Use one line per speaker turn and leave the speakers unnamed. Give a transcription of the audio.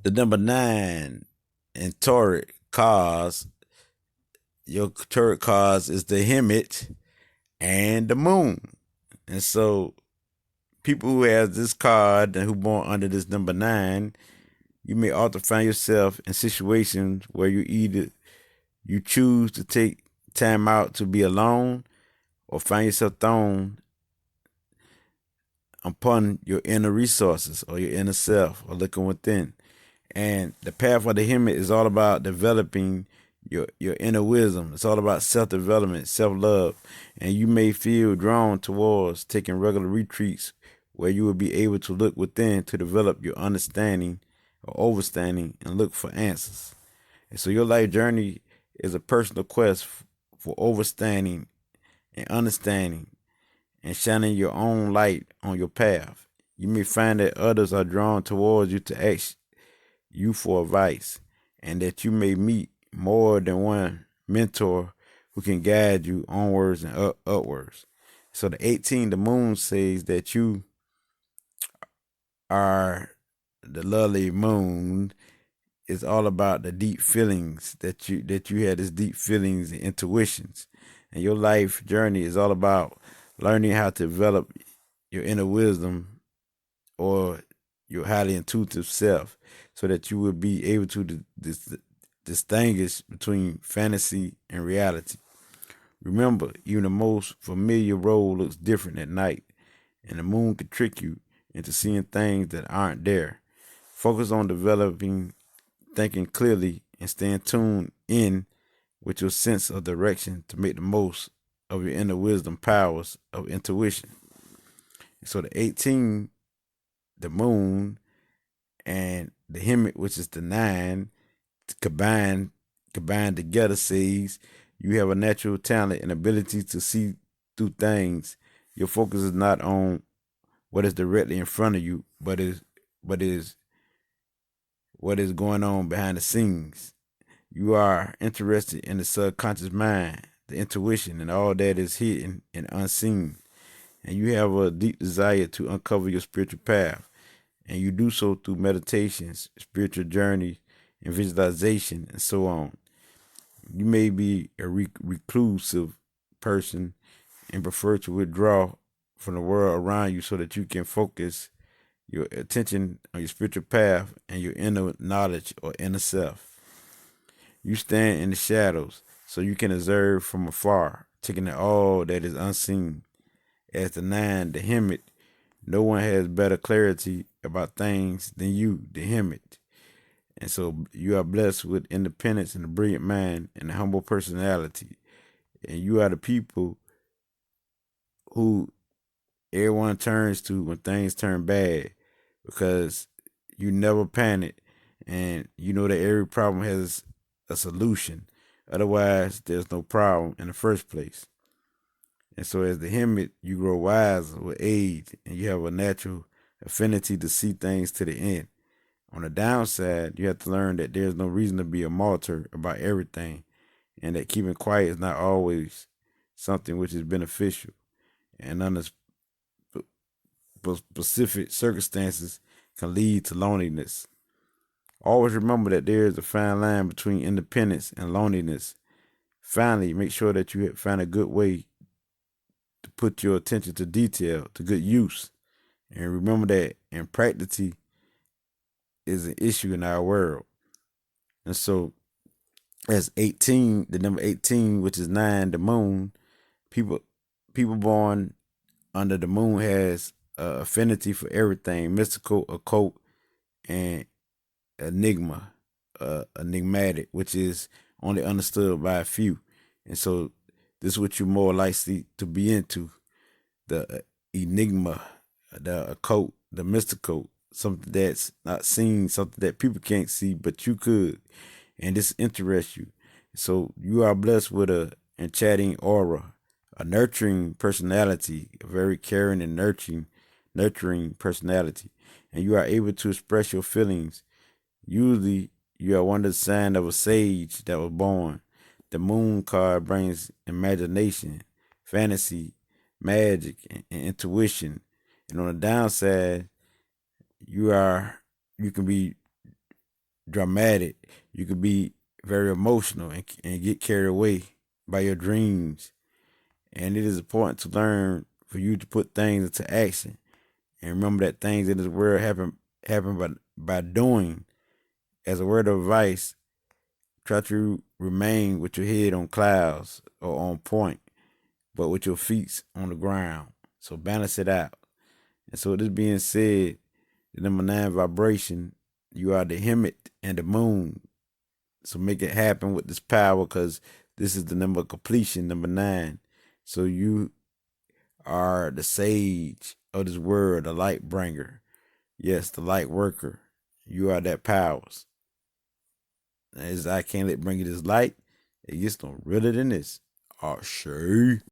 The number 9 in Tarot cards, your Tarot cards is the Hermit and the Moon. And so people who have this card and who born under this number 9, you may often find yourself in situations where you choose to take time out to be alone or find yourself thrown upon your inner resources or your inner self or looking within. And the path of the Hermit is all about developing your inner wisdom. It's all about self-development, self-love. And you may feel drawn towards taking regular retreats where you will be able to look within to develop your understanding or overstanding and look for answers. And so your life journey is a personal quest for overstanding and understanding and shining your own light on your path. You may find that others are drawn towards you to ask you for advice, and that you may meet more than one mentor who can guide you onwards and upwards. So the 18, the moon says that you are the lovely moon. It's all about the deep feelings that you had, this deep feelings and intuitions. And your life journey is all about learning how to develop your inner wisdom or your highly intuitive self so that you will be able to distinguish between fantasy and reality. Remember, even the most familiar road looks different at night, and the moon can trick you into seeing things that aren't there. Focus on developing, thinking clearly, and staying tuned in with your sense of direction to make the most of your inner wisdom powers of intuition. So the 18, the moon, and the Hermit, which is the 9, combined together says you have a natural talent and ability to see through things. Your focus is not on what is directly in front of you, but is what is going on behind the scenes. You are interested in the subconscious mind, the intuition, and all that is hidden and unseen. And you have a deep desire to uncover your spiritual path. And you do so through meditations, spiritual journey, and visualization, and so on. You may be a reclusive person and prefer to withdraw from the world around you so that you can focus your attention on your spiritual path and your inner knowledge or inner self. You stand in the shadows so you can observe from afar, taking in all that is unseen. As the 9, the Hermit, no one has better clarity about things than you, the Hermit. And so you are blessed with independence and a brilliant mind and a humble personality. And you are the people who everyone turns to when things turn bad because you never panic and you know that every problem has a solution. Otherwise, there's no problem in the first place. And so, as the Hermit, you grow wiser with age and you have a natural affinity to see things to the end. On the downside, you have to learn that there's no reason to be a martyr about everything and that keeping quiet is not always something which is beneficial. And under specific circumstances can lead to loneliness. Always remember that there is a fine line between independence and loneliness. Finally, make sure that you find a good way to put your attention to detail, to good use. And remember that impracticality is an issue in our world. And so, as 18, the number 18, which is 9, the moon, people people born under the moon has affinity for everything mystical, occult, and enigmatic, which is only understood by a few. And so this is what you're more likely to be into: the enigma, the occult, the mystical, something that's not seen, something that people can't see, but you could, and this interests you. So you are blessed with a enchanting aura, a nurturing personality, a very caring and nurturing personality, and you are able to express your feelings. Usually, you are one of the sign of a sage that was born. The moon card brings imagination, fantasy, magic, and intuition. And on the downside, you are you can be dramatic. You could be very emotional and get carried away by your dreams. And it is important to learn for you to put things into action. And remember that things in this world happen by doing. As a word of advice, try to remain with your head on clouds or on point, but with your feet on the ground. So balance it out. And so this being said, the number 9 vibration, you are the Hermit and the Moon. So make it happen with this power, because this is the number of completion, number 9. So you are the sage of this world, the light bringer. Yes, the light worker. You are that powers. As I can't let bring you this light, it gets no realer than this. Oh, sure.